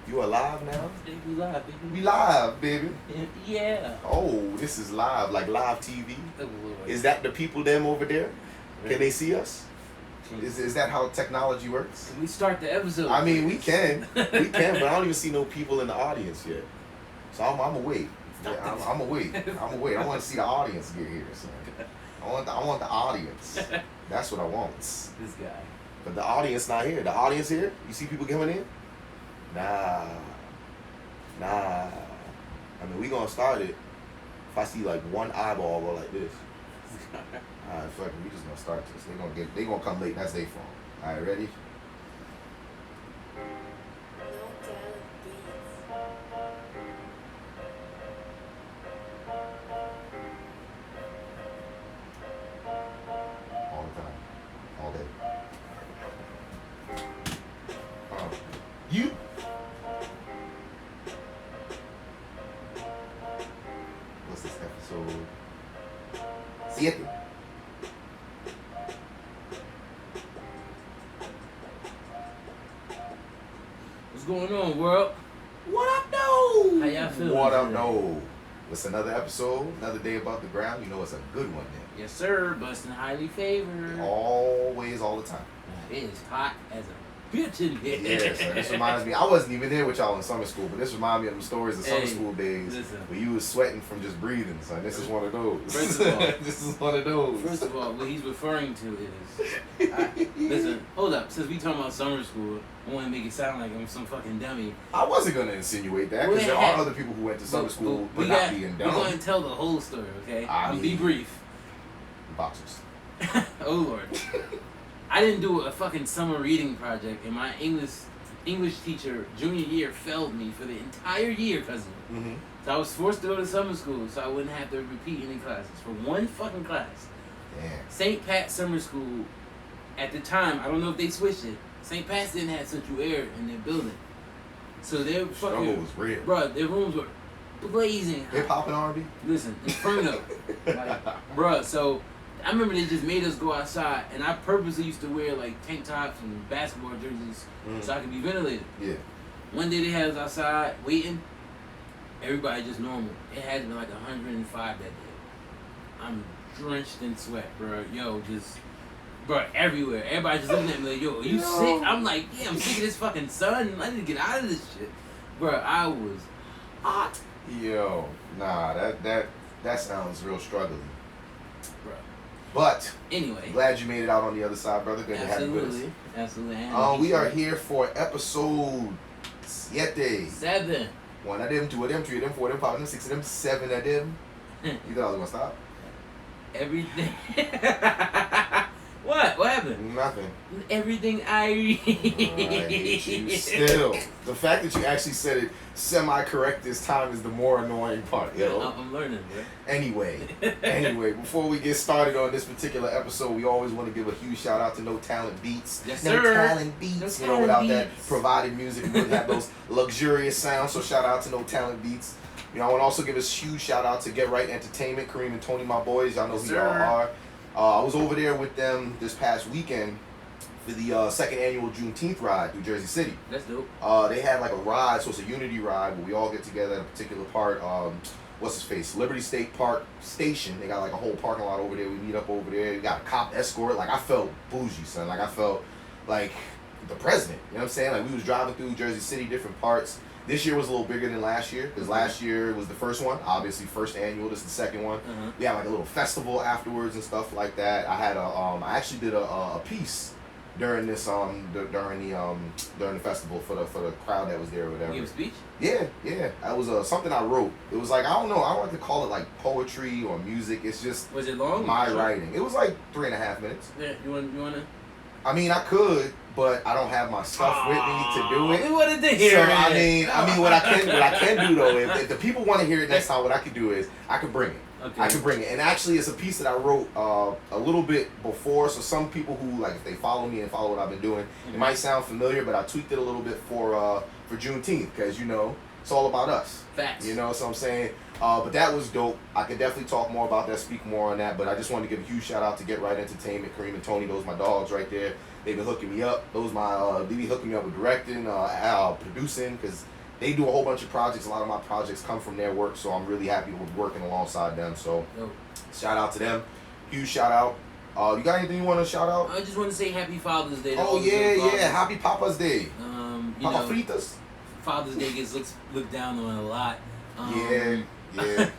You are live now? We live, baby. We live, baby. Yeah. Oh, this is live, like live TV. Oh, Lord. Is that the people them over there? Can they see us? Jeez. Is that how technology works? Can we start the episode? I mean, we can, but I don't even see no people in the audience yet. So I'm gonna wait. Yeah, I'm gonna wait. I want to see the audience get here. So I want the audience. That's what I want. This guy. But the audience not here. The audience here? You see people coming in? Nah. I mean, we gonna start it if I see like one eyeball go like this. Alright, fuck it. We just gonna start this. They gonna come late. That's their fault. Alright, ready? All the time. All day. You? What's this episode? 7. What's going on, world? What up, though? How y'all feeling? What up, though? It's another episode, another day above the ground. You know it's a good one then. Yes, sir. Busting highly favored. Always, all the time. It is hot as a bitch in here. Yeah, so this reminds me, I wasn't even there with y'all in summer school, but this reminds me of the stories of summer Hey, school days listen. where you was sweating from just breathing, son. This is one of those. First of all- this is one of those. First of all, what he's referring to is, listen, hold up. Since we talking about summer school, I want to make it sound like I'm some fucking dummy. I wasn't going to insinuate that because there are other people who went to summer school but not being dumb. We're going to tell the whole story, okay? I'll be brief. Boxers. Oh, Lord. I didn't do a fucking summer reading project, and my English teacher junior year failed me for the entire year, cousin. Mm-hmm. So I was forced to go to summer school so I wouldn't have to repeat any classes for one fucking class. Damn. St. Pat's Summer School, at the time, I don't know if they switched it. St. Pat's didn't have central air in their building, so their Struggle fucking was real. bruh, their rooms were blazing hot. Hip hop and R&B? Listen, inferno, like, bruh. So I remember they just made us go outside, and I purposely used to wear like tank tops and basketball jerseys so I could be ventilated. Yeah. One day they had us outside waiting. Everybody just normal. It had to be like 105 that day. I'm drenched in sweat, bro. Yo, just, bro, everywhere. Everybody just looking at me like, yo, are you sick? I'm like, yeah, I'm sick of this fucking sun. I need to get out of this shit. Bro, I was hot. Yo, nah, that sounds real struggling. Bro. But Anyway. glad you made it out on the other side, brother. Good to have you with us. Absolutely. We are here for episode 7. 7. 1 of them, 2 of them, 3 of them, 4 of them, 5 of them, 6 of them, 7 of them. You thought I was gonna stop? Everything. What? What happened? Nothing. Everything I read. I hate you still. The fact that you actually said it semi-correct this time is the more annoying part, yo. I'm learning, bro. Anyway, before we get started on this particular episode, we always want to give a huge shout out to No Talent Beats. Yes, No sir. Talent Beats. No Without Talent that Beats. provided music, we wouldn't have those luxurious sounds. So shout out to No Talent Beats. I want to also give a huge shout out to Get Right Entertainment, Kareem and Tony, my boys. Y'all know Yes, who y'all sir. are. I was over there with them this past weekend for the second annual Juneteenth ride through Jersey City. That's dope. They had like a ride, so it's a unity ride where we all get together at a particular part. What's his face? Liberty State Park Station. They got like a whole parking lot over there. We meet up over there. We got a cop escort. Like I felt bougie, son. Like I felt like the president. You know what I'm saying? Like we was driving through Jersey City, different parts. This year was a little bigger than last year because last year was the first one, obviously first annual. This is the second one. We had like a little festival afterwards and stuff like that. I had I actually did a piece during this during the festival for the crowd that was there or whatever. You give a speech? Yeah. That was something I wrote. It was like I don't know. I don't like to call it like poetry or music. It's just Was it long? my writing. It was like 3.5 minutes. Yeah, you wanna? I mean, I could, but I don't have my stuff with me to do it. We wanted to hear So it. I mean, what I can do though, if the people want to hear it next time, what I could do is I could bring it. Okay. I could bring it, and actually, it's a piece that I wrote a little bit before. So some people who like, if they follow me and follow what I've been doing, it might sound familiar, but I tweaked it a little bit for Juneteenth because it's all about us. Facts. So I'm saying. But that was dope. I could definitely talk more about that, speak more on that. But I just wanted to give a huge shout out to Get Right Entertainment, Kareem and Tony. Those my dogs right there. They've been hooking me up. They be hooking me up with directing, producing, because they do a whole bunch of projects. A lot of my projects come from their work, so I'm really happy with working alongside them. So shout out to them. Huge shout out. You got anything you want to shout out? I just want to say Happy Father's Day. Oh yeah, Happy Papa's Day. Papa Fritas. Father's Day gets looked down on a lot. Yeah.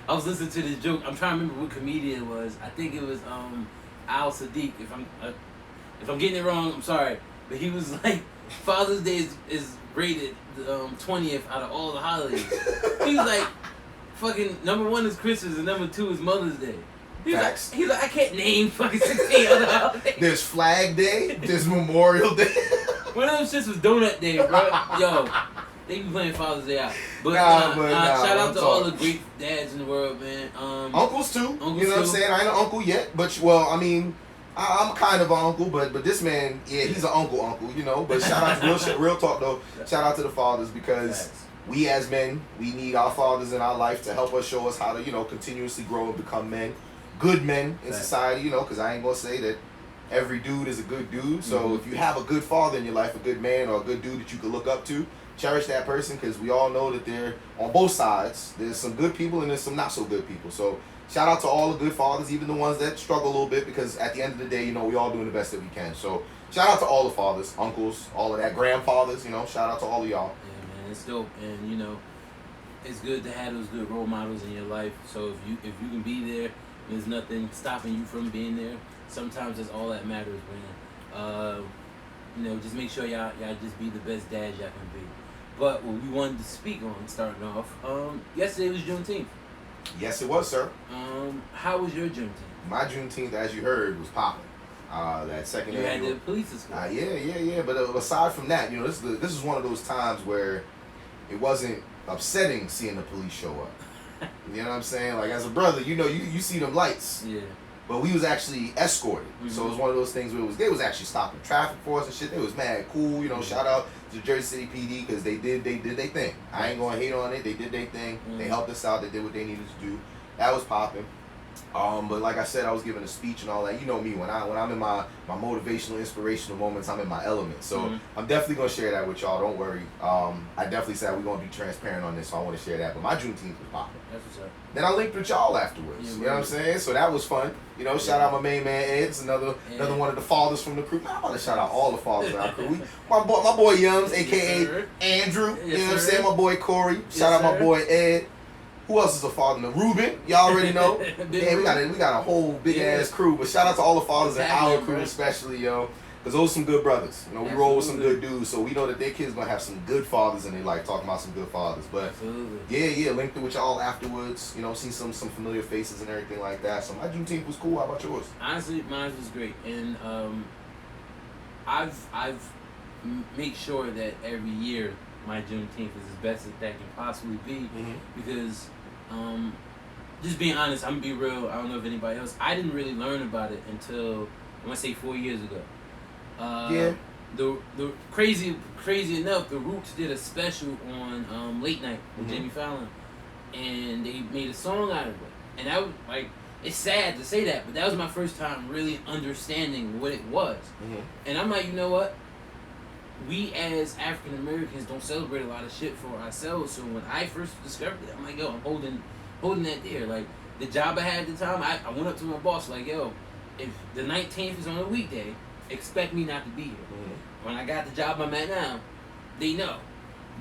I was listening to this joke. I'm trying to remember what comedian it was. I think it was Al Sadiq. If I'm getting it wrong, I'm sorry. But he was like, Father's Day is rated 20th out of all the holidays. He was like, fucking number 1 is Christmas and number 2 is Mother's Day. He's like, I can't name fucking 16 other holidays. There's Flag Day. There's Memorial Day. One of them shits was Donut Day, bro. Yo, they be playing Father's Day out. But shout out to all the great dads in the world, man. Uncles too. You know what I'm saying? I ain't an uncle yet, but I mean, I'm kind of an uncle, but this man, yeah, he's an uncle, you know. But shout out to real talk though. Shout out to the fathers, because we as men, we need our fathers in our life to help us, show us how to, you know, continuously grow and become men, good men in society, you know. Because I ain't gonna say that every dude is a good dude. So if you have a good father in your life, a good man or a good dude that you could look up to, cherish that person, because we all know that they're on both sides. There's some good people and there's some not so good people. So shout out to all the good fathers, even the ones that struggle a little bit, because at the end of the day, you know, we all doing the best that we can. So shout out to all the fathers, uncles, all of that, grandfathers, you know, shout out to all of y'all. Yeah, man, it's dope. And, you know, it's good to have those good role models in your life. So if you can be there, there's nothing stopping you from being there. Sometimes that's all that matters, man. You know, just make sure y'all just be the best dads y'all can be. But what we wanted to speak on, starting off, yesterday was Juneteenth. Yes, it was, sir. How was your Juneteenth? My Juneteenth, as you heard, was popping. That second you annual. had the police escort. Yeah. But aside from that, you know, this is one of those times where it wasn't upsetting seeing the police show up. You know what I'm saying? Like, as a brother, you know, you see them lights. Yeah. But we was actually escorted. So it was one of those things where they was actually stopping traffic for us and shit. They was mad cool, you know. Shout out to Jersey City PD, because they did their thing. I ain't gonna hate on it. They did their thing. They helped us out. They did what they needed to do. That was popping. But like I said, I was giving a speech and all that. You know me, when I'm in my motivational, inspirational moments, I'm in my element. So I'm definitely gonna share that with y'all. Don't worry. I definitely said we're gonna be transparent on this, so I want to share that. But my Juneteenth was popping. That's what's up. Then I linked with y'all afterwards. Yeah, you know what I'm saying? So that was fun. You know, shout out my main man Ed. It's another one of the fathers from the crew. I'm about to shout out all the fathers in our crew. My boy Yums, aka Andrew. You know what I'm saying? My boy Corey. Shout out my boy Ed. Who else is a father? Now, Ruben, y'all already know. Yeah, we got a whole big ass crew. But shout out to all the fathers in our crew, especially, yo. Because those are some good brothers. You know, we roll with some good dudes, so we know that their kids gonna have some good fathers in their life. Talking about some good fathers, but yeah, linked it with y'all afterwards. You know, see some familiar faces and everything like that. So my Juneteenth was cool. How about yours? Honestly, mine was great, and I've made sure that every year my Juneteenth is as best as that can possibly be, because just being honest, I'm gonna be real. I don't know if anybody else. I didn't really learn about it until I want to say 4 years ago. The crazy enough, the Roots did a special on Late Night with Jimmy Fallon, and they made a song out of it. And that was like, it's sad to say that, but that was my first time really understanding what it was. And I'm like, you know what? We as African Americans don't celebrate a lot of shit for ourselves. So when I first discovered it, I'm like, yo, I'm holding that there. Like, the job I had at the time, I went up to my boss like, yo, if the 19th is on a weekday, expect me not to be here. When I got the job I'm at now, they know.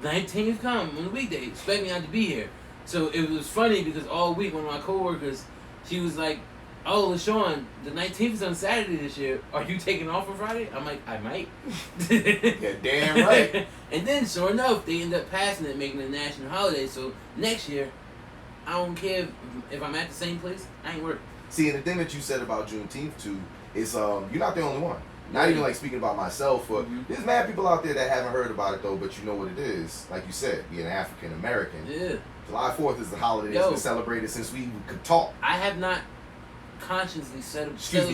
19th come on the weekday, expect me not to be here. So it was funny because all week one of my coworkers, she was like, oh, LaShawn, the 19th is on Saturday this year. Are you taking off on Friday? I'm like, I might. Yeah, damn right. And then, sure enough, they end up passing it, making it a national holiday. So next year, I don't care if I'm at the same place, I ain't working. See, and the thing that you said about Juneteenth, too, is you're not the only one. Not even like speaking about myself, but there's mad people out there that haven't heard about it though, but you know what it is. Like you said, being an African American. Yeah. July 4th is the holiday that's been celebrated since we could talk. I have not consciously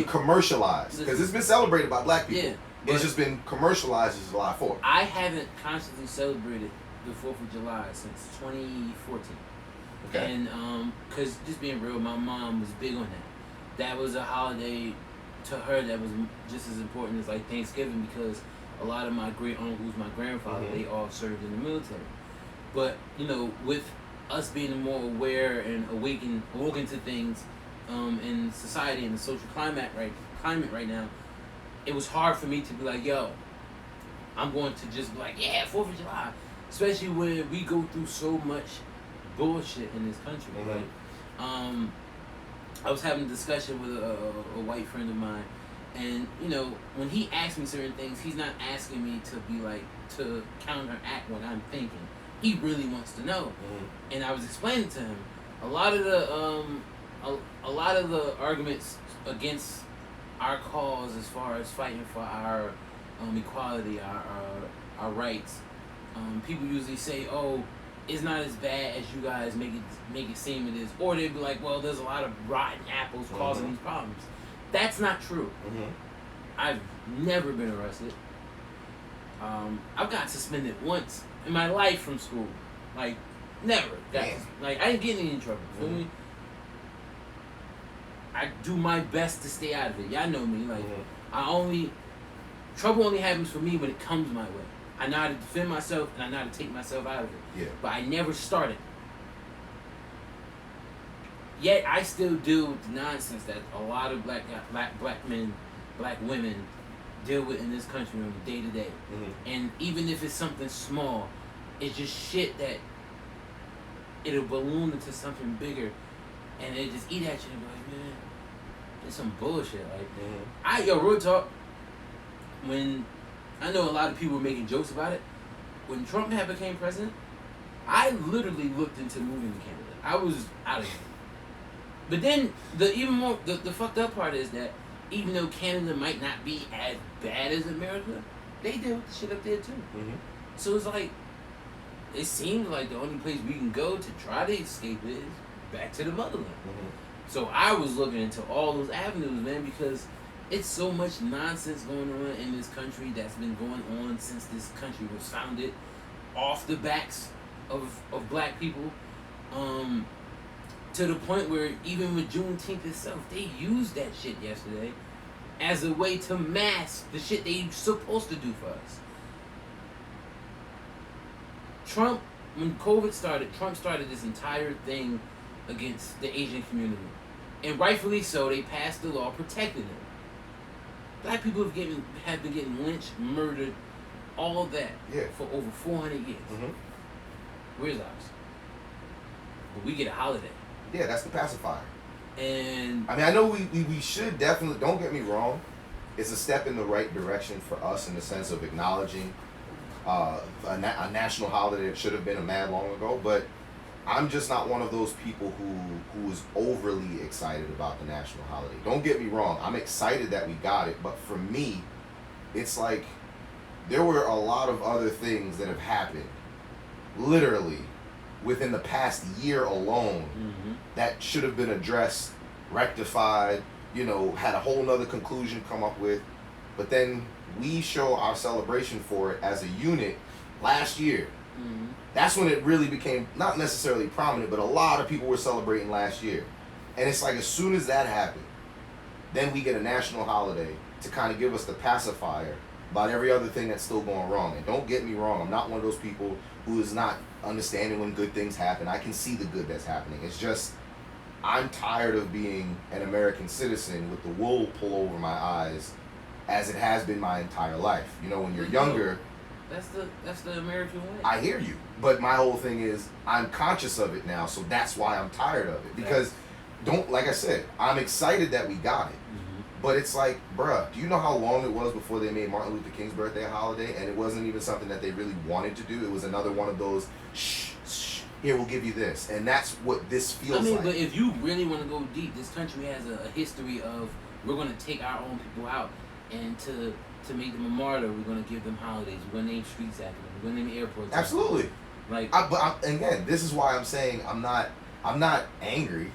commercialized, because it's been celebrated by black people. Yeah, it's just been commercialized as July 4th. I haven't consciously celebrated the 4th of July since 2014. Okay. And because just being real, my mom was big on that. That was a holiday to her that was just as important as like Thanksgiving, because a lot of my great uncles, my grandfather, they all served in the military. But you know, with us being more aware and awoken to things in society and the social climate right now, it was hard for me to be like, yo, I'm going to just be like, yeah, 4th of July. Especially when we go through so much bullshit in this country. Like, I was having a discussion with a white friend of mine, and you know, when he asks me certain things, he's not asking me to be like to counteract what I'm thinking. He really wants to know, and I was explaining to him a lot of the arguments against our cause as far as fighting for our equality, our rights. People usually say, "Oh, it's not as bad as you guys make it seem it is," or they'd be like, "Well, there's a lot of rotten apples causing these problems." That's not true. I've never been arrested. I've got suspended once in my life from school, like never. Like I didn't get any trouble. Feel me? I do my best to stay out of it. Y'all know me. Like trouble only happens for me when it comes my way. I know how to defend myself and I know how to take myself out of it. Yeah. But I never started. Yet I still deal with the nonsense that a lot of black men, black women deal with in this country on the day to day. And even if it's something small, it's just shit that it'll balloon into something bigger, and they just eat at you and be like, man, it's some bullshit. Like, real talk. When I know a lot of people were making jokes about it, when Trump had became president, I literally looked into moving to Canada. I was out of it. But then the fucked up part is that even though Canada might not be as bad as America, they deal with the shit up there too. So it's like, it seems like the only place we can go to try to escape it is back to the motherland. So I was looking into all those avenues, man, because it's so much nonsense going on in this country that's been going on since this country was founded, off the backs of black people, to the point where even with Juneteenth itself, they used that shit yesterday as a way to mask the shit they supposed to do for us. Trump, when COVID started, Trump started this entire thing against the Asian community. And rightfully so, they passed the law protecting them. Black people have been getting lynched, murdered, all that for over 400 years. Where's ours? But we get a holiday. Yeah, that's the pacifier. And I mean, I know we should definitely, don't get me wrong, it's a step in the right direction for us in the sense of acknowledging a national holiday that should have been a mad long ago, but I'm just not one of those people who is overly excited about the national holiday. Don't get me wrong, I'm excited that we got it, but for me, it's like there were a lot of other things that have happened, literally, within the past year alone, that should have been addressed, rectified, had a whole nother conclusion come up with, but then we show our celebration for it as a unit last year. That's when it really became not necessarily prominent, but a lot of people were celebrating last year. And it's like as soon as that happened, then we get a national holiday to kind of give us the pacifier about every other thing that's still going wrong. And don't get me wrong, I'm not one of those people who is not understanding when good things happen. I can see the good that's happening. It's just I'm tired of being an American citizen with the wool pull over my eyes as it has been my entire life. When you're younger, that's the American way. I hear you, but my whole thing is I'm conscious of it now, so that's why I'm tired of it. Because like I said, I'm excited that we got it, but it's like, bruh, do you know how long it was before they made Martin Luther King's birthday a holiday? And it wasn't even something that they really wanted to do. It was another one of those, here, we'll give you this, and that's what this feels like. But if you really want to go deep, this country has a history of we're going to take our own people out, and to make them a martyr, we're going to give them holidays. We're going to name streets after them. We're going to name airports. Absolutely. But again, this is why I'm saying I'm not angry.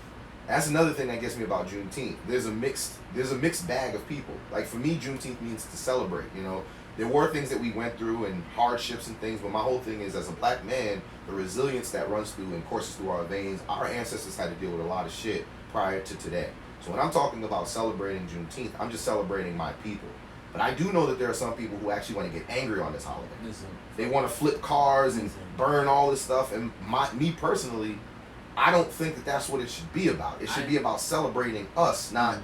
That's another thing that gets me about Juneteenth. There's a mixed bag of people. Like for me, Juneteenth means to celebrate. There were things that we went through and hardships and things, but my whole thing is, as a black man, the resilience that runs through and courses through our veins. Our ancestors had to deal with a lot of shit prior to today. So when I'm talking about celebrating Juneteenth, I'm just celebrating my people. But I do know that there are some people who actually want to get angry on this holiday. Listen. They want to flip cars and burn all this stuff. And me personally, I don't think that that's what it should be about. It should be about celebrating us, not.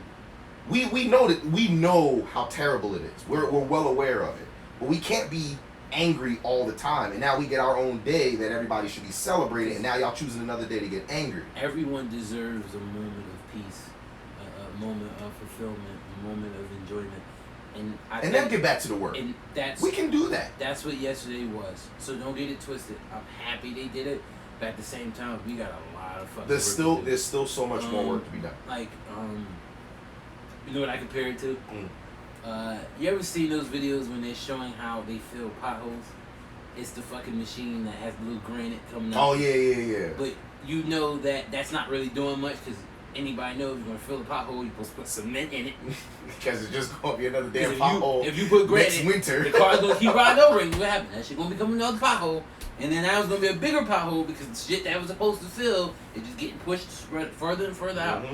We know how terrible it is. We're well aware of it. But we can't be angry all the time. And now we get our own day that everybody should be celebrating. And now y'all choosing another day to get angry. Everyone deserves a moment of peace, a moment of fulfillment, a moment of enjoyment. And then get back to the work. And we can do that. That's what yesterday was. So don't get it twisted. I'm happy they did it, but at the same time, we got a lot of fucking There's still so much more work to be done. Like, you know what I compare it to? You ever seen those videos when they're showing how they fill potholes? It's the fucking machine that has the little granite coming out. Oh yeah. But you know that's not really doing much because anybody knows you're gonna fill the pothole. You're supposed to put cement in it because it's just gonna be another damn pothole. If you put granite, next winter, the car's gonna keep riding over it. What happened? That shit gonna become another pothole, and then now it's gonna be a bigger pothole because the shit that was supposed to fill is just getting pushed further and further out.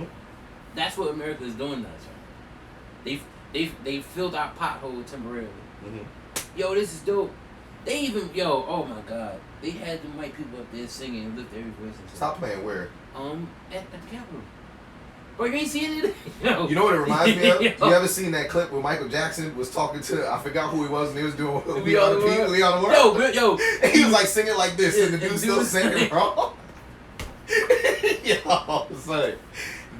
That's what America is doing now, sir. They filled out pothole temporarily. Yo, this is dope. They even oh my god, they had the white people up there singing and lift every voice and shit. Stop playing where? At the Capitol. Bro, you ain't seen it? No. You know what it reminds me of? You ever seen that clip where Michael Jackson was talking to, I forgot who he was, and he was doing We Are the People, We Are the World? Yo. And he was like singing like this, and the dude still singing, bro. Yo, son.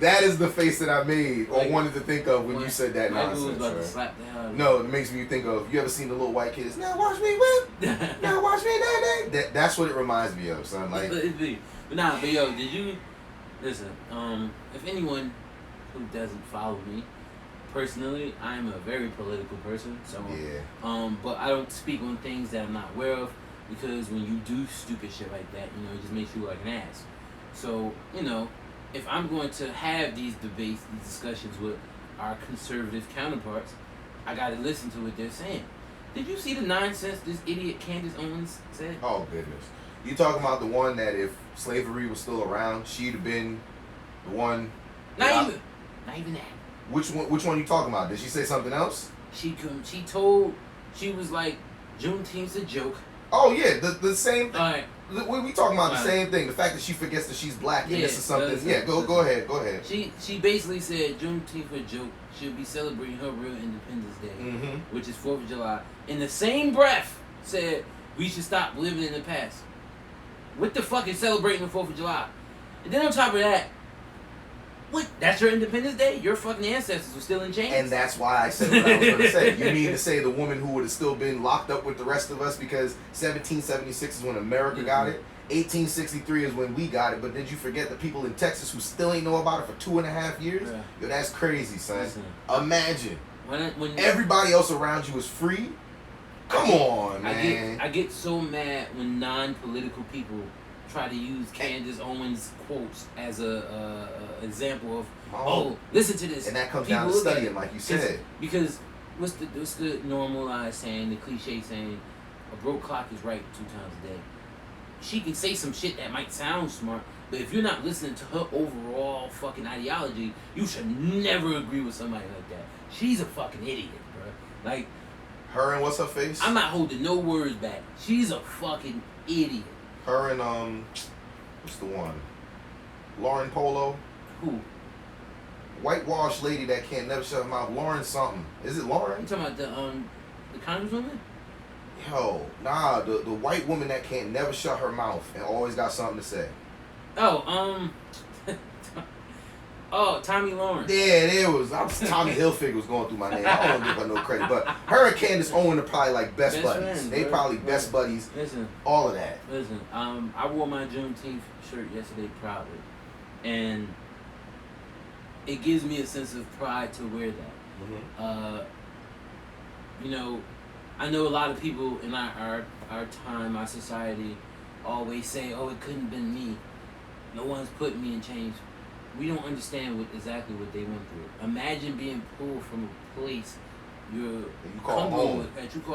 That is the face that I made or wanted to think of when you said that nonsense. Was about to slap the hell out of no, it makes me think of, you ever seen the little white kids, now watch me whip, now watch me nay. That's what it reminds me of, son. Like, but yo, did you, listen, if anyone who doesn't follow me, personally, I'm a very political person, so, but I don't speak on things that I'm not aware of, because when you do stupid shit like that, it just makes you look like an ass. So, if I'm going to have these debates, these discussions with our conservative counterparts, I got to listen to what they're saying. Did you see the nonsense this idiot Candace Owens said? Oh, goodness. You talking about the one that if slavery was still around, she'd have been the one... Not even that. Which one you talking about? Did she say something else? She was like, Juneteenth's a joke. Oh, yeah, the same... All right. We talking about the same thing. The fact that she forgets that she's black and this is something. Go ahead. She basically said Juneteenth a joke. She'll be celebrating her real Independence Day, which is 4th of July. In the same breath, said we should stop living in the past. What the fuck is celebrating the 4th of July? And then on top of that, what? That's your Independence Day? Your fucking ancestors were still in chains? And that's why I said what I was going to say. You mean to say the woman who would have still been locked up with the rest of us because 1776 is when America got it, 1863 is when we got it, but did you forget the people in Texas who still ain't know about it for 2.5 years? Yeah. Yo, that's crazy, son. Listen, imagine. When everybody else around you is free? Come on, man. I get so mad when non-political people try to use Candace Owens quotes as a example of listen to this, and that comes down to studying, like you said. Because what's the normalized saying, the cliche saying, a broke clock is right 2 times a day. She can say some shit that might sound smart, but if you're not listening to her overall fucking ideology, you should never agree with somebody like that. She's a fucking idiot, bro. Like her and what's her face? I'm not holding no words back. She's a fucking idiot. Her and what's the one? Lauren Polo. Who? Whitewashed lady that can't never shut her mouth. Lauren something. Is it Lauren? You talking about the congresswoman? Yo, nah, the white woman that can't never shut her mouth and always got something to say. Oh, Tommy Lawrence. Yeah, there was. Tommy Hilfiger was going through my name. I don't give her no credit, but her and Candace Owens are probably like best buddies. Friends, they probably best buddies. Listen, all of that. Listen, I wore my Juneteenth shirt yesterday proudly, and it gives me a sense of pride to wear that. I know a lot of people in our time, our society, always say, "Oh, it couldn't have been me. No one's put me in chains." We don't understand exactly what they went through. Imagine being pulled from a place you call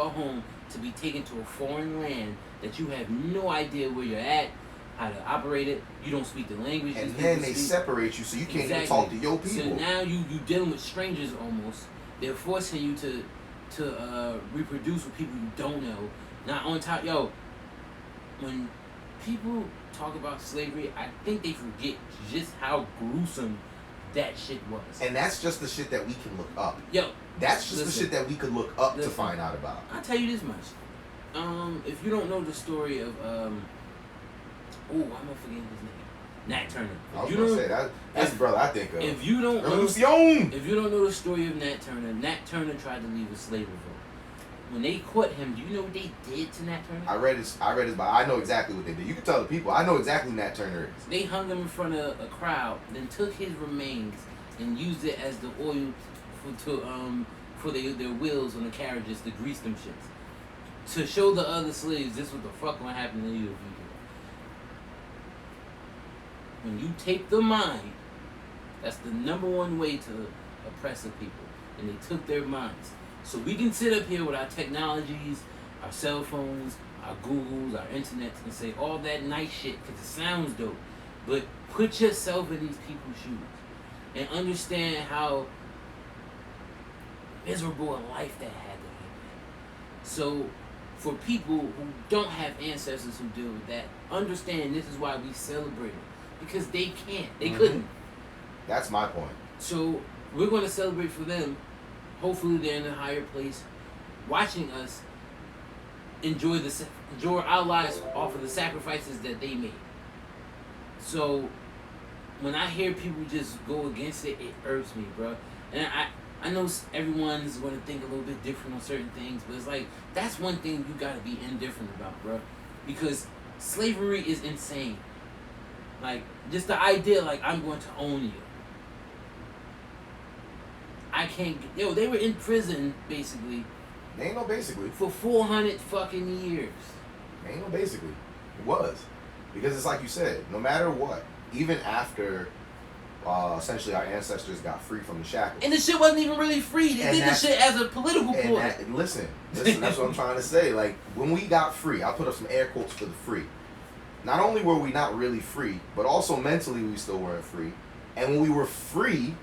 home to be taken to a foreign land that you have no idea where you're at. how to operate it. You don't speak the language. And these then people they speak. separate you, so you can't even Exactly. talk to your people. So now you dealing with strangers almost. They're forcing you to reproduce with people you don't know. Now on top, when people talk about slavery, I think they forget just how gruesome that shit was. And that's just the shit that we can look up. Yo, That's just the shit that we could look up to find out about. I'll tell you this much. If you don't know the story of why am I forgetting his name? Nat Turner. I was gonna say that's the brother I think of. If you don't know the story of Nat Turner tried to leave a slave revolt. When they caught him, do you know what they did to Nat Turner? I read his bio. I know exactly what they did. You can tell the people. I know exactly who Nat Turner is. They hung him in front of a crowd, then took his remains and used it as the oil for their wheels on the carriages to grease them shits. To show the other slaves this what the fuck gonna happen to you if you do. When you take the mind, that's the number one way to oppress a people. And they took their minds. So we can sit up here with our technologies, our cell phones, our Googles, our internets, and say all that nice shit because it sounds dope. But put yourself in these people's shoes and understand how miserable a life that had to have been. So for people who don't have ancestors who deal with that, understand this is why we celebrate it. Because they can't. They couldn't. That's my point. So we're going to celebrate for them. Hopefully they're in a higher place, watching us enjoy our lives off of the sacrifices that they made. So when I hear people just go against it, it irks me, bro. And I know everyone's going to think a little bit different on certain things, but it's like that's one thing you got to be indifferent about, bro. Because slavery is insane. Like just the idea, like I'm going to own you. I can't. They were in prison basically. They ain't no basically. For 400 fucking years. They ain't no basically. It was. Because it's like you said, no matter what, even after essentially our ancestors got free from the shackles. And the shit wasn't even really free. They did this shit as a political ploy. Listen, that's what I'm trying to say. Like, when we got free, I'll put up some air quotes for the free. Not only were we not really free, but also mentally we still weren't free. And when we were free,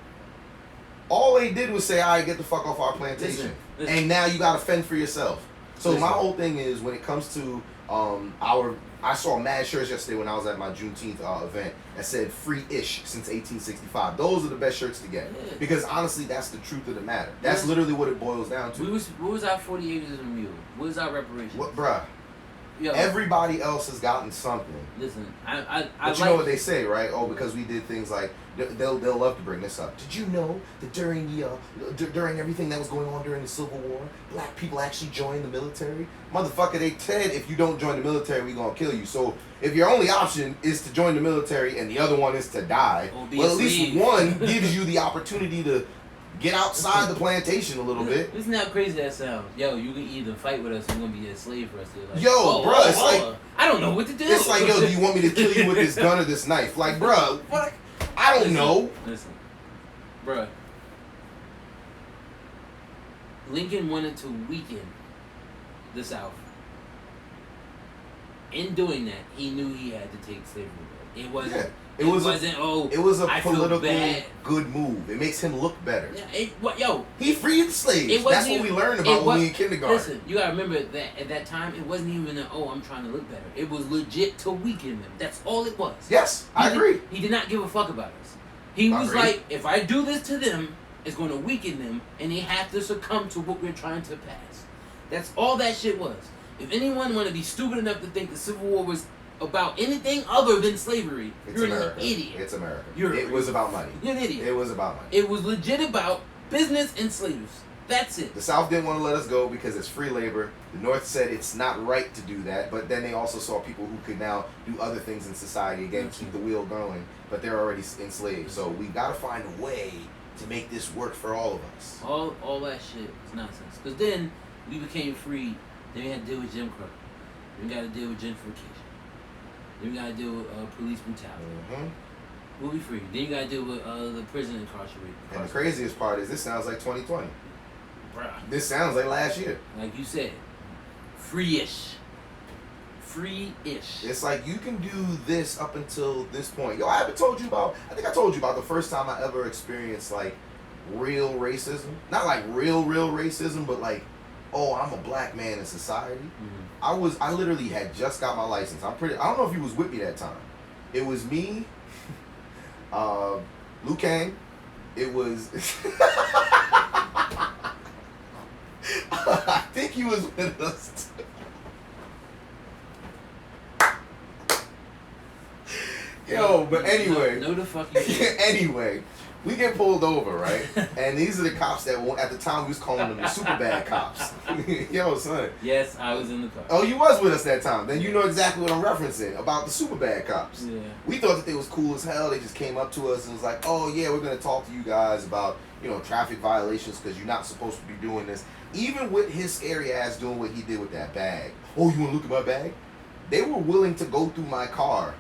all they did was say, all right, get the fuck off our plantation. Listen. And now you got to fend for yourself. So my whole thing is, when it comes to I saw mad shirts yesterday when I was at my Juneteenth event that said free-ish since 1865. Those are the best shirts to get. Yeah. Because honestly, that's the truth of the matter. That's literally what it boils down to. What was our 40 acres and a mule? What was our reparations? What, bruh? Everybody else has gotten something. Listen, but you know what they say, right? Oh, because we did things like they'll love to bring this up. Did you know that during everything that was going on during the Civil War, black people actually joined the military? Motherfucker, they said if you don't join the military, we gonna kill you. So if your only option is to join the military and the other one is to die, well, at least one gives you the opportunity to get outside the plantation a little bit. Isn't that crazy that sounds? Yo, you can either fight with us or you're gonna be a slave for us. Like, it's like I don't know what to do. It's like, yo, do you want me to kill you with this gun or this knife? Like, bruh, what? I don't know. Listen, bruh. Lincoln wanted to weaken the South. In doing that, he knew he had to take slavery away. It wasn't. Yeah. It was a political good move. It makes him look better. Yeah, he freed the slaves. That's what we learned about when we in kindergarten. Listen, you gotta remember that at that time it wasn't even I'm trying to look better. It was legit to weaken them. That's all it was. Yes, I agree. He did not give a fuck about us. He was like, if I do this to them, it's going to weaken them, and they have to succumb to what we're trying to pass. That's all that shit was. If anyone want to be stupid enough to think the Civil War was about anything other than slavery, you're an idiot. It's America. It was about money. You're an idiot. It was about money. It was legit about business and slaves. That's it. The South didn't want to let us go because it's free labor. The North said it's not right to do that, but then they also saw people who could now do other things in society, again, keep the wheel going, but they're already enslaved. So we got to find a way to make this work for all of us. All that shit is nonsense. Because then we became free. Then we had to deal with Jim Crow. Then we got to deal with gentrification. Then we got to deal with police brutality. Mm-hmm. We'll be free. Then you got to deal with the prison incarceration. And the craziest part is this sounds like 2020. Bruh. This sounds like last year. Like you said, free-ish. free-ish. It's like you can do this up until this point. Yo, I haven't told you about. I think I told you about the first time I ever experienced like real racism. Not like real racism, but like, oh, I'm a black man in society. Mm-hmm. I literally had just got my license. I don't know if you was with me that time. It was me, Liu Kang. It was. I think he was with us. Yo, but anyway. No, the fuck you did. Anyway, we get pulled over, right? And these are the cops that at the time we was calling them the super bad cops. Yo, son. Yes, I was in the car. Oh, you was with us that time. Then you know exactly what I'm referencing about the super bad cops. Yeah. We thought that they was cool as hell. They just came up to us and was like, oh yeah, we're gonna talk to you guys about, traffic violations because you're not supposed to be doing this. Even with his scary ass doing what he did with that bag. Oh, you wanna look at my bag? They were willing to go through my car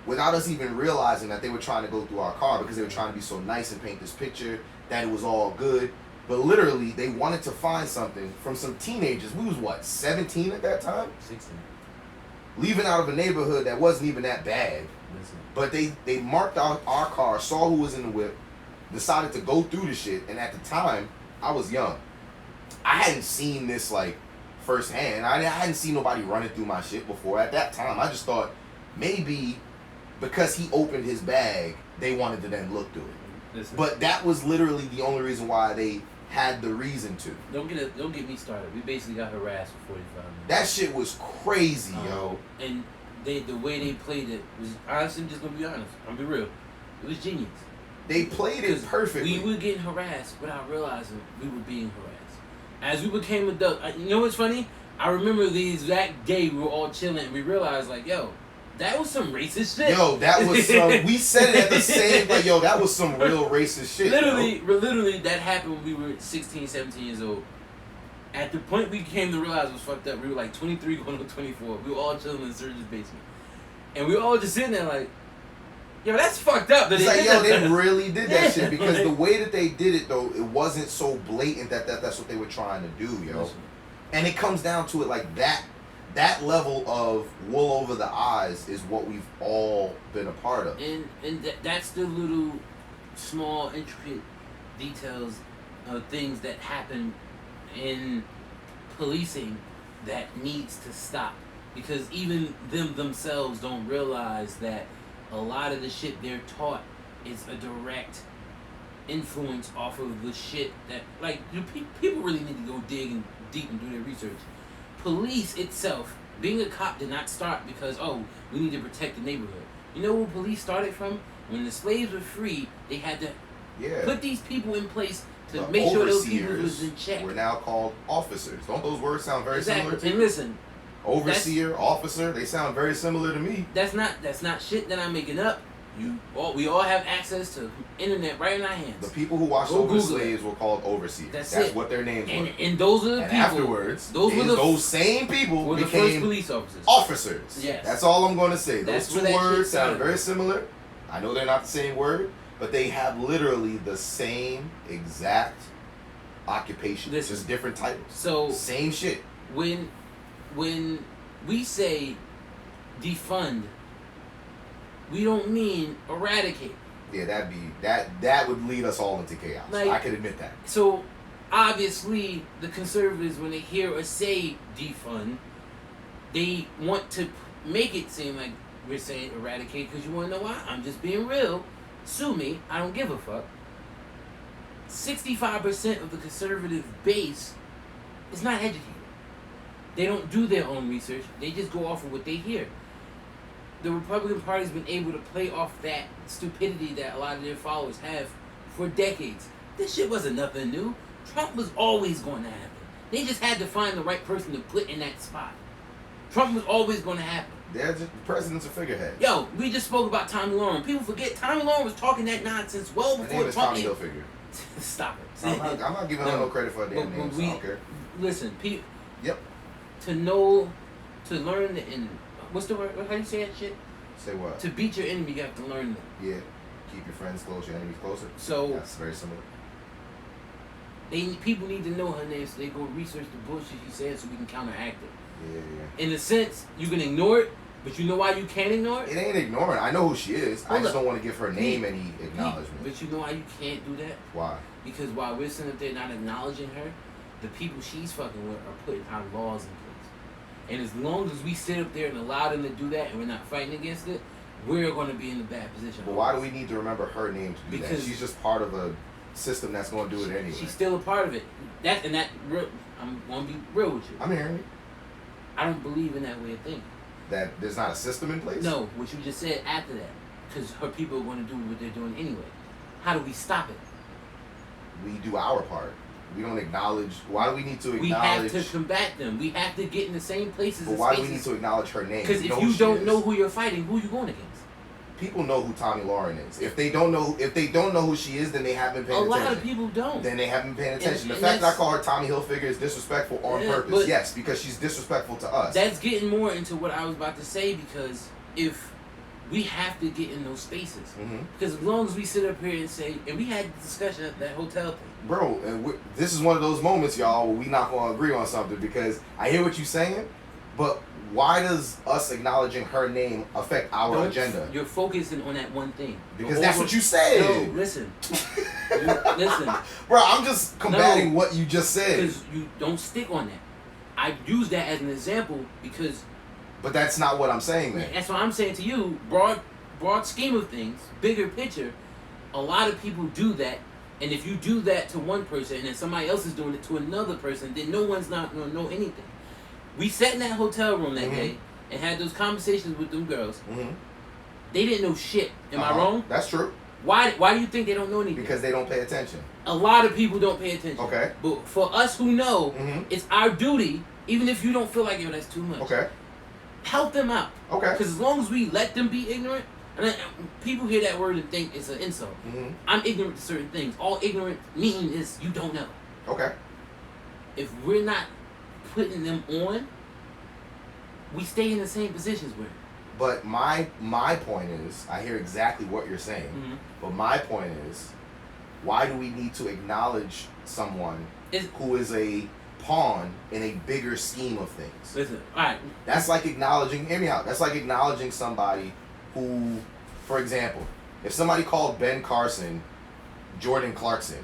without us even realizing that they were trying to go through our car because they were trying to be so nice and paint this picture that it was all good. But literally, they wanted to find something from some teenagers. We was, 17 at that time? 16. Leaving out of a neighborhood that wasn't even that bad. Listen. But they marked out our car, saw who was in the whip, decided to go through the shit. And at the time, I was young. I hadn't seen this, firsthand. I hadn't seen nobody running through my shit before. At that time, I just thought maybe because he opened his bag, they wanted to then look through it. Listen. But that was literally the only reason why they had the reason to. Don't get me started. We basically got harassed for 45 minutes. That shit was crazy, yo. And the way they played it was, honestly, I'm just gonna be honest. I'm gonna be real. It was genius. They played it perfectly. We were getting harassed without realizing we were being harassed. As we became adults, you know what's funny? I remember the exact day we were all chilling and we realized, yo, that was some racist shit. Yo, that was some. We said it at the same. Yo, that was some real racist shit. Literally, that happened when we were 16, 17 years old. At the point we came to realize it was fucked up, we were 23 going to 24. We were all chilling in Serge's basement, and we were all just sitting there yo, that's fucked up. It's they really did that shit because the way that they did it though, it wasn't so blatant that's what they were trying to do, yo. And it comes down to it that. That level of wool over the eyes is what we've all been a part of. And that's the little small intricate details of things that happen in policing that needs to stop. Because even themselves don't realize that a lot of the shit they're taught is a direct influence off of the shit that, people really need to go dig deep and do their research. Police itself, being a cop did not start because, we need to protect the neighborhood. You know where police started from? When the slaves were free, they had to put these people in place to make sure those people was in check. We're now called officers. Don't those words sound very similar to you? And listen, overseer, officer, they sound very similar to me. That's not shit that I'm making up. We all have access to internet right in our hands. The people who watched over slaves were called overseers. That's what their names were. And those are the people. Afterwards, those same people became the first police officers. Officers. Yes. That's all I'm going to say. Those two words sound very from. similar. I know they're not the same word, but they have literally the same exact occupation. It's just different titles. So same shit. When we say defund, we don't mean eradicate. Yeah, that would lead us all into chaos. I can admit that. So obviously the conservatives, when they hear us say defund, they want to make it seem like we're saying eradicate because you want to know why? I'm just being real. Sue me. I don't give a fuck. 65% of the conservative base is not educated. They don't do their own research. They just go off of what they hear. The Republican Party's been able to play off that stupidity that a lot of their followers have for decades. This shit wasn't nothing new. Trump was always going to happen. They just had to find the right person to put in that spot. Trump was always going to happen. They're just, the president's a figurehead. Yo, we just spoke about Tommy Lauren. People forget Tommy Lauren was talking that nonsense well before name Trump. Tommy Hilfiger. Stop it. I'm not giving her no credit for a damn name. So I don't care. Listen, Yep. To learn, and what's the word? How do you say that shit? Say what? To beat your enemy, you have to learn them. Yeah. Keep your friends close, your enemies closer. So that's very similar. People need to know her name, so they go research the bullshit she said, so we can counteract it. Yeah. In a sense, you can ignore it, but you know why you can't ignore it? It ain't ignoring. I know who she is. I just don't want to give her name any acknowledgement. But you know why you can't do that? Why? Because while we're sitting up there not acknowledging her, the people she's fucking with are putting our laws in place. And as long as we sit up there and allow them to do that and we're not fighting against it, we're going to be in a bad position. But why do we need to remember her name to do because that? She's just part of a system that's going to do it anyway. She's still a part of it. I'm going to be real with you. I'm hearing you. I don't believe in that way of thinking. That there's not a system in place? No, what you just said after that. Because her people are going to do what they're doing anyway. How do we stop it? We do our part. We don't acknowledge. Why do we need to acknowledge? We have to combat them. We have to get in the same places. But why do we need to acknowledge her name? Because if you don't know who you're fighting, who are you going against? People know who Tommy Lauren is. If they don't know who she is, then they haven't been paying attention. A lot of people don't. Then they haven't been paying attention. The fact that I call her Tommy Hilfiger is disrespectful on purpose. Yes, because she's disrespectful to us. That's getting more into what I was about to say, because if we have to get in those spaces. Mm-hmm. Because as long as we sit up here and say, and we had a discussion at that hotel thing. Bro, and this is one of those moments, y'all, where we not going to agree on something, because I hear what you're saying, but why does us acknowledging her name affect our agenda? You're focusing on that one thing. Because that's what you said. No, listen. Listen. Bro, I'm just combating what you just said. Because you don't stick on that. I use that as an example because... But that's not what I'm saying, then. That's what I'm saying to you. Broad scheme of things, bigger picture, a lot of people do that. And if you do that to one person and then somebody else is doing it to another person, then no one's not going to know anything. We sat in that hotel room that day and had those conversations with them girls. Mm-hmm. They didn't know shit. Am I wrong? That's true. Why do you think they don't know anything? Because they don't pay attention. A lot of people don't pay attention. Okay. But for us who know, it's our duty, even if you don't feel like, yo, that's too much. Okay. Help them out. Okay. Because as long as we let them be ignorant, and people hear that word and think it's an insult. Mm-hmm. I'm ignorant to certain things. All ignorant mean is you don't know. Okay. If we're not putting them on, we stay in the same positions we're in. But my point is, I hear exactly what you're saying, but my point is, why do we need to acknowledge someone who is a pawn in a bigger scheme of things? Listen, alright. That's like acknowledging, hear me out, that's like acknowledging somebody who, for example, if somebody called Ben Carson Jordan Clarkson,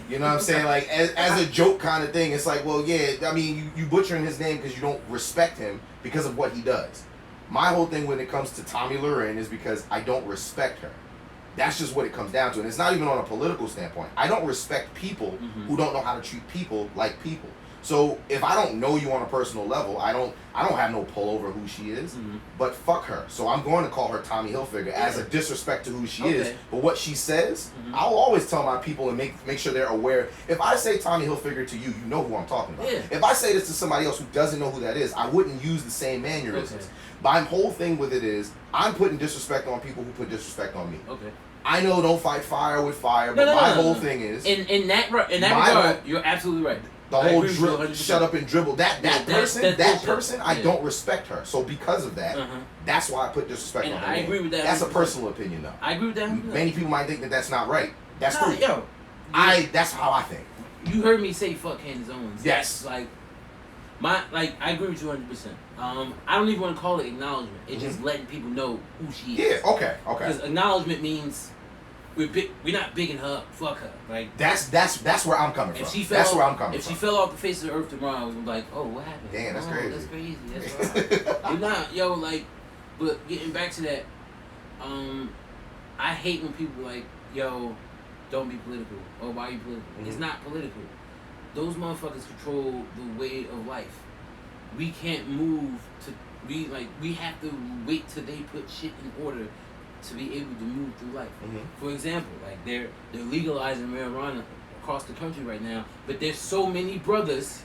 you know what I'm saying? Like, as a joke kind of thing, it's like, well, yeah, I mean, you butchering his name because you don't respect him because of what he does. My whole thing when it comes to Tommy Lauren is because I don't respect her. That's just what it comes down to. And it's not even on a political standpoint. I don't respect people who don't know how to treat people like people. So if I don't know you on a personal level, I don't have no pull over who she is. But fuck her. So I'm going to call her Tommy Hilfiger as a disrespect to who she is. But what she says, I'll always tell my people and make sure they're aware. If I say Tommy Hilfiger to you, you know who I'm talking about. Yeah. If I say this to somebody else who doesn't know who that is, I wouldn't use the same mannerisms. My whole thing with it is I'm putting disrespect on people who put disrespect on me. Okay. I know don't fight fire with fire, but my whole thing is in that regard, you're absolutely right. The whole shut up and dribble. That person, I don't respect her. So because of that, that's why I put disrespect on her. I agree with that. That's a personal opinion, though. I agree with that. Many people might think that that's not right. That's cool. Yo, that's how I think. You heard me say fuck Candace Owens. Yes. I agree with you 100%. I don't even want to call it acknowledgement. It's just letting people know who she is. Yeah. Okay. Because acknowledgement means we're not bigging her up. Fuck her. Like that's where I'm coming from. That's where I'm coming from. If she fell off the face of the earth tomorrow, I'm like, oh, what happened? Damn, that's crazy. That's crazy. That's right. You're not, yo, like, but getting back to that, I hate when people like, yo, don't be political. Or why are you political? It's not political. Those motherfuckers control the way of life. We can't move to we have to wait till they put shit in order to be able to move through life. For example, like they're legalizing marijuana across the country right now, but there's so many brothers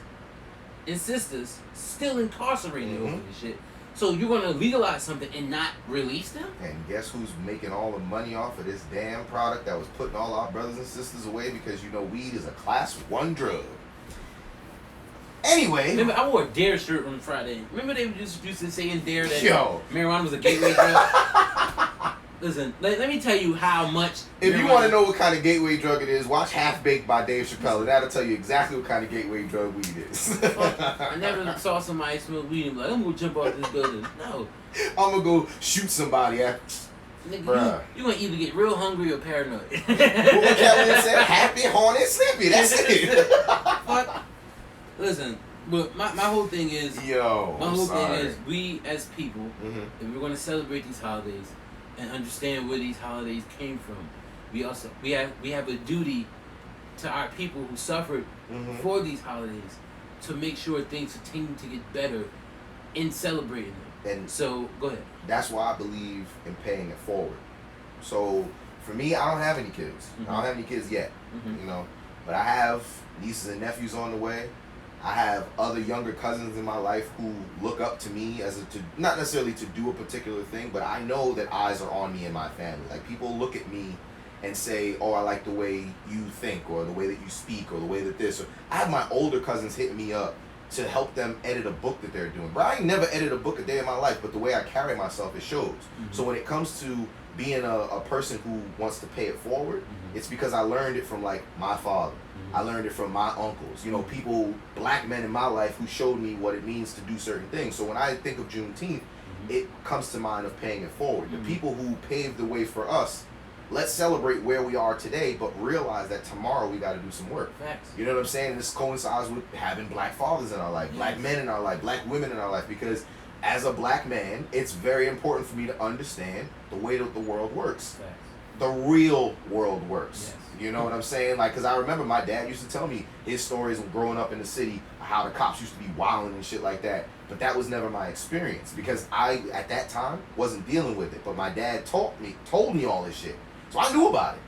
and sisters still incarcerated over this shit. So you're gonna legalize something and not release them? And guess who's making all the money off of this damn product that was putting all our brothers and sisters away because weed is a class 1 drug. Anyway. Remember, I wore a DARE shirt on Friday. Remember they just used to say in DARE that marijuana was a gateway drug? Listen, let me tell you how much. If you want to know what kind of gateway drug it is, watch Half Baked by Dave Chappelle, and that'll tell you exactly what kind of gateway drug weed is. I never saw somebody smoke weed and be like, I'm gonna jump off this building. No. I'm gonna go shoot somebody at. Nigga, you gonna either get real hungry or paranoid. What Kevin said, happy, horny, sleepy. That's it. But listen, but my whole thing is, thing is, we as people, if we're gonna celebrate these holidays and understand where these holidays came from, we have a duty to our people who suffered for these holidays to make sure things continue to get better in celebrating them. And so, go ahead. That's why I believe in paying it forward. So, for me, I don't have any kids. I don't have any kids yet, you know. But I have nieces and nephews on the way. I have other younger cousins in my life who look up to me not necessarily to do a particular thing, but I know that eyes are on me and my family. Like, people look at me and say, oh, I like the way you think, or the way that you speak, or the way that this. Or I have my older cousins hit me up to help them edit a book that they're doing. But I ain't never edited a book a day in my life, but the way I carry myself, it shows. So when it comes to being a person who wants to pay it forward, it's because I learned it from, like, my father. I learned it from my uncles. You know, people, black men in my life who showed me what it means to do certain things. So when I think of Juneteenth, it comes to mind of paying it forward. The people who paved the way for us, let's celebrate where we are today, but realize that tomorrow we got to do some work. Facts. You know what I'm saying? And this coincides with having black fathers in our life, black men in our life, black women in our life, because as a black man, it's very important for me to understand the way that the world works. Facts. The real world works. Yes. You know what I'm saying? Like, because I remember my dad used to tell me his stories of growing up in the city, how the cops used to be wilding and shit like that. But that was never my experience because I, at that time, wasn't dealing with it. But my dad told me all this shit. So I knew about it.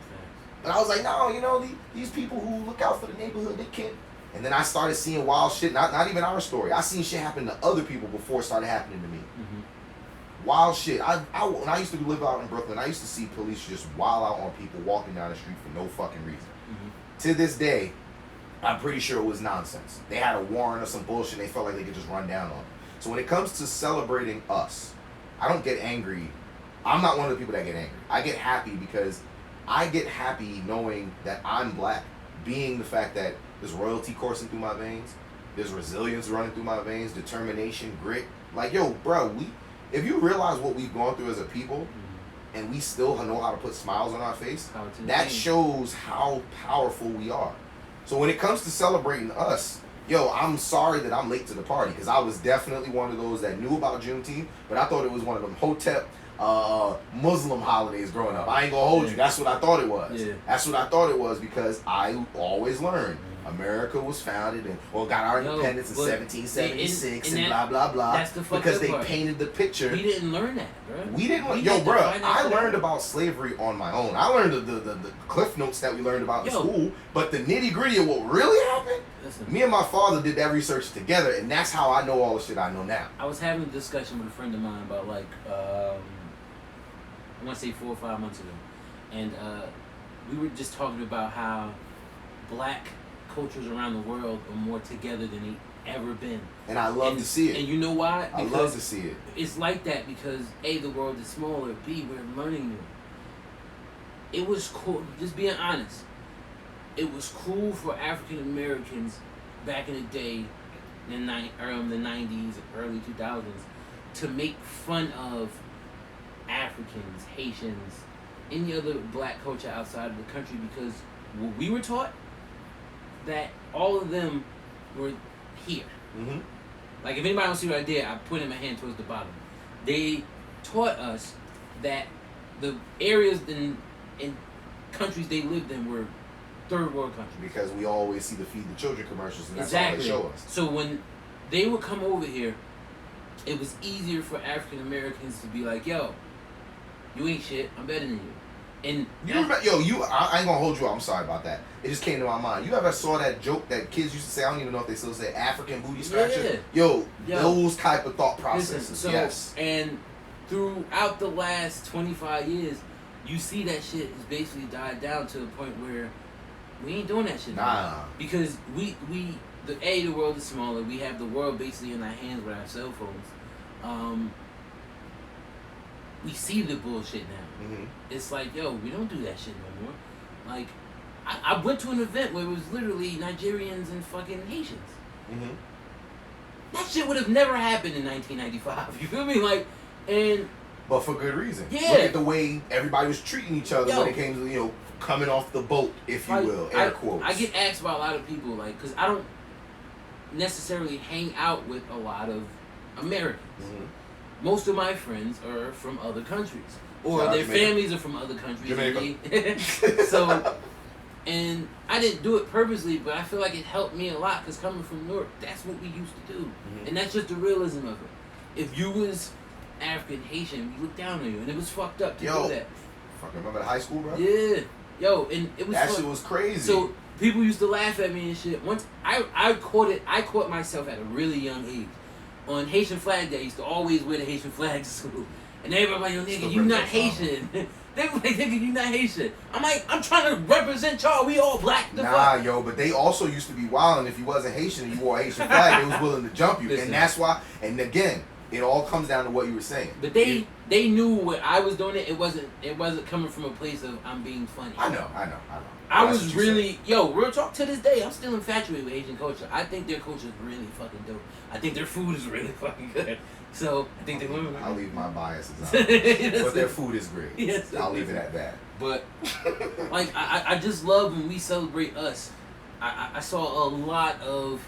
But I was like, no, you know, these people who look out for the neighborhood, they can't. And then I started seeing wild shit, not even our story. I seen shit happen to other people before it started happening to me. Wild shit. When I used to live out in Brooklyn, I used to see police just wild out on people walking down the street for no fucking reason. To this day, I'm pretty sure it was nonsense. They had a warrant or some bullshit. They felt like they could just run down on them. So when it comes to celebrating us, I don't get angry. I'm not one of the people that get angry. I get happy because I get happy knowing that I'm black, being the fact that there's royalty coursing through my veins, there's resilience running through my veins, determination, grit. Like, yo, bro, if you realize what we've gone through as a people, and we still know how to put smiles on our face, that shows how powerful we are. So when it comes to celebrating us, yo, I'm sorry that I'm late to the party, because I was definitely one of those that knew about Juneteenth, but I thought it was one of them Hotep Muslim holidays growing up. I ain't gonna hold you. That's what I thought it was. That's what I thought it was because I always learned America was founded and got our independence in 1776 and blah blah blah. That's the because they painted the picture. We didn't learn that, bro. We didn't. Yo, bro, I learned about slavery on my own. I learned the cliff notes that we learned about in school, but the nitty gritty of what really happened. Listen, me and my father did that research together, and that's how I know all the shit I know now. I was having a discussion with a friend of mine about I want to say 4 or 5 months ago, and we were just talking about how black cultures around the world are more together than they ever been. And I love to see it. And you know why? Because I love to see it. It's like that because A, the world is smaller, B, we're learning new. It was cool, just being honest, it was cool for African Americans back in the day, in the 90s, early 2000s, to make fun of Africans, Haitians, any other black culture outside of the country because what we were taught that all of them were here. Like if anybody don't see what I did, I pointed my hand towards the bottom. They taught us that the areas in countries they lived in were third world countries. Because we always see the Feed the Children commercials and that's all they show us. So when they would come over here, it was easier for African Americans to be like, yo, you ain't shit, I'm better than you. And you remember, I ain't gonna hold you up, I'm sorry about that. It just came to my mind. You ever saw that joke that kids used to say, I don't even know if they still say African booty scratcher? Yo, those type of thought processes. Listen, yes. And throughout the last 25 years, you see that shit has basically died down to the point where we ain't doing that shit anymore. Because the world is smaller, we have the world basically in our hands with our cell phones. we see the bullshit now. Mm-hmm. It's like, yo, we don't do that shit no more. Like, I went to an event where it was literally Nigerians and fucking Haitians. Mm-hmm. That shit would have never happened in 1995. You feel me? Like, and but for good reason. Yeah. Look at the way everybody was treating each other Yo. when it came to coming off the boat, if you like, will, air quotes. I get asked by a lot of people, like, because I don't necessarily hang out with a lot of Americans. Mm-hmm. Most of my friends are from other countries, or Shout out their Jamaica. families are from other countries. Jamaica. So, and I didn't do it purposely, but I feel like it helped me a lot because coming from Newark, that's what we used to do, Mm-hmm. and that's just the realism of it. If you was African Haitian, we looked down on you, and it was fucked up to do that. Fucking remember the high school, bro? Yeah, yo, and it was That shit was crazy. So people used to laugh at me and shit. Once I caught myself at a really young age. On Haitian Flag Day, I used to always wear the Haitian flag to school. And everybody like, yo, nigga, you not Haitian. They were like, nigga, you not Haitian. I'm like, I'm trying to represent y'all. We all black. Yo, but they also used to be wilding. If you wasn't Haitian and you wore a Haitian flag, they was willing to jump you. Listen. And that's why, and again, it all comes down to what you were saying. But they knew what I was doing. It wasn't coming from a place of I'm being funny. I know. I That's was what you really, yo, real talk to this day, I'm still infatuated with Asian culture. I think their culture is really fucking dope. I think their food is really fucking good. So, I think their women are I'll leave my biases out. Yes, But their food is great. Yes, I'll leave it at that. But, like, I just love when we celebrate us. I saw a lot of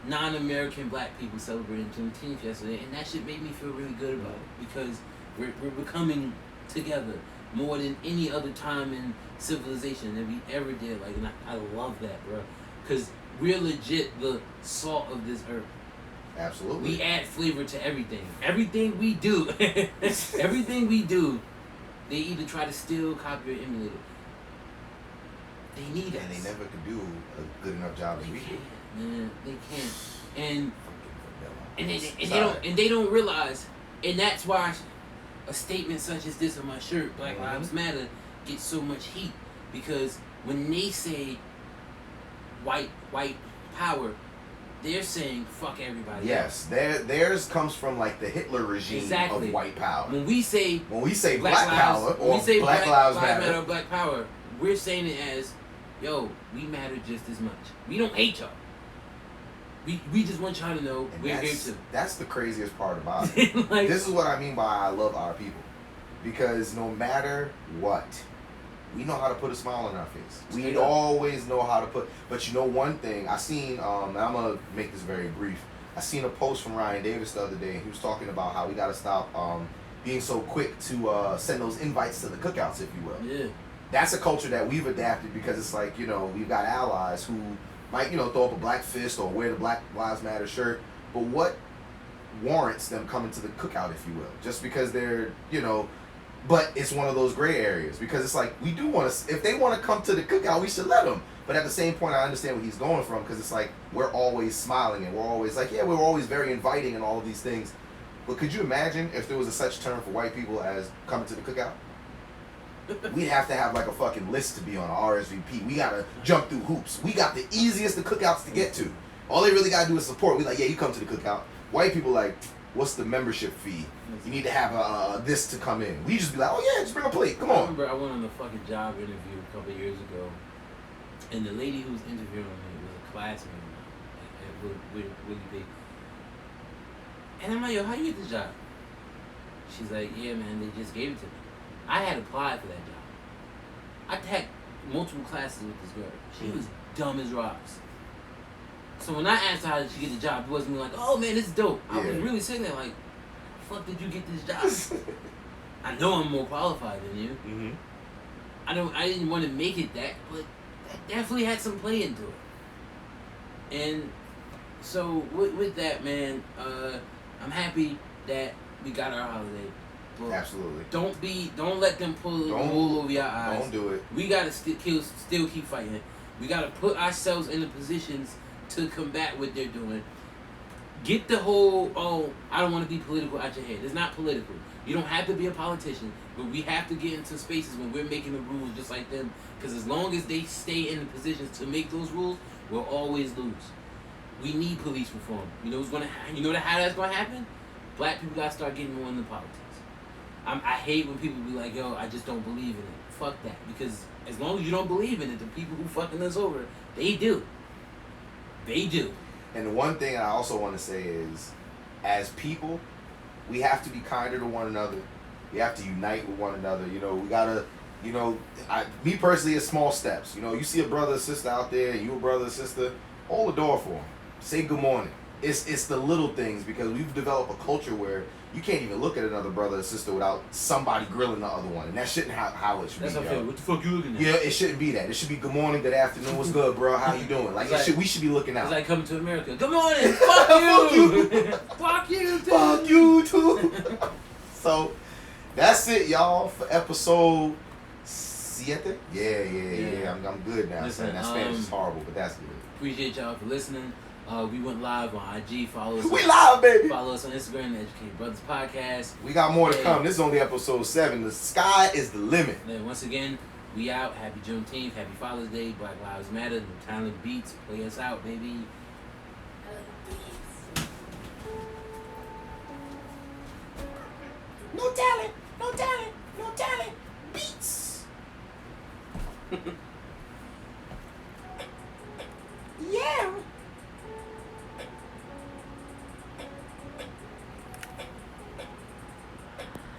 non-American black people celebrating Juneteenth yesterday, and that shit made me feel really good about it because we're becoming together more than any other time in civilization that we ever did. Like, and I love that, bro, because we're legit the salt of this earth. Absolutely. We add flavor to everything. Everything we do, everything we do, they either try to steal, copy, or emulate it. They need us. And they never could do a good enough job as we do. Man, they can't. And they don't realize, and that's why a statement such as this on my shirt, Black Lives Matter, gets so much heat, because when they say white power, they're saying fuck everybody. Yes, theirs comes from like the Hitler regime of white power. When we say black power or Black Lives Matter, or Black Power, we're saying it as, yo, we matter just as much. We don't hate y'all. We just want y'all to know and we're here too. That's the craziest part about it. Like, this is what I mean by I love our people. Because no matter what, we know how to put a smile on our face. We always know how to put. But you know one thing, I seen, and I'm going to make this very brief. I seen a post from Ryan Davis the other day, and he was talking about how we got to stop being so quick to send those invites to the cookouts, if you will. Yeah. That's a culture that we've adapted because it's like, we've got allies who might, throw up a black fist or wear the Black Lives Matter shirt. But what warrants them coming to the cookout, if you will? Just because they're, but it's one of those gray areas because it's like, we do want to, if they want to come to the cookout, we should let them. But at the same point, I understand where he's going from because it's like, we're always smiling and we're always like, yeah, we're always very inviting and all of these things. But could you imagine if there was a such term for white people as coming to the cookout? We'd have to have like a fucking list to be on RSVP. We gotta jump through hoops. We got the easiest of cookouts to get to. All they really gotta do is support. We like, yeah, you come to the cookout. White people like, what's the membership fee? You need to have this to come in. We just be like, oh yeah, just bring a plate. Come on. I remember I went on a fucking job interview a couple of years ago, and the lady who was interviewing me was a classmate of mine at Willie B. And I'm like, yo, how you get this job? She's like, yeah, man, they just gave it to me. I had applied for that job. I had multiple classes with this girl. She was dumb as rocks. So when I asked her how did she get the job, it wasn't like, oh man, this is dope. I was really sitting there like, how the fuck did you get this job? I know I'm more qualified than you. Mm-hmm. I didn't want to make it that, but that definitely had some play into it. And so with that, man, I'm happy that we got our holiday. But absolutely. Don't let them pull the wool over your eyes. Don't do it. We gotta still keep fighting. We gotta put ourselves in the positions to combat what they're doing. Get the whole, I don't want to be political out your head. It's not political. You don't have to be a politician, but we have to get into spaces when we're making the rules just like them. Because as long as they stay in the positions to make those rules, we'll always lose. We need police reform. You know how that's gonna happen? Black people gotta start getting more into politics. I hate when people be like, yo, I just don't believe in it. Fuck that. Because as long as you don't believe in it, the people who fucking us over, they do. They do. And the one thing I also want to say is, as people, we have to be kinder to one another. We have to unite with one another. You know, we gotta, you know, me personally, it's small steps. You know, you see a brother or sister out there, and you a brother or sister, hold the door for them. Say good morning. It's the little things, because we've developed a culture where you can't even look at another brother or sister without somebody grilling the other one, and that shouldn't how it should That's be. okay. What the fuck you looking at? Yeah, it shouldn't be that. It should be good morning, good afternoon, what's good, bro? How you doing? Like, we should be looking out. It's like coming to America. Good morning. Fuck you. Fuck you too. Fuck you too. So that's it, y'all, for episode 7. Yeah. I'm good now. Listen, that Spanish is horrible, but that's good. Appreciate y'all for listening. We went live on IG. Follow us. We live, baby. Follow us on Instagram, the Educated Brothers Podcast. We got more to come. This is only episode 7. The sky is the limit. And once again, we out. Happy Juneteenth. Happy Father's Day. Black Lives Matter. The Talent Beats. Play us out, baby. No talent. Beats.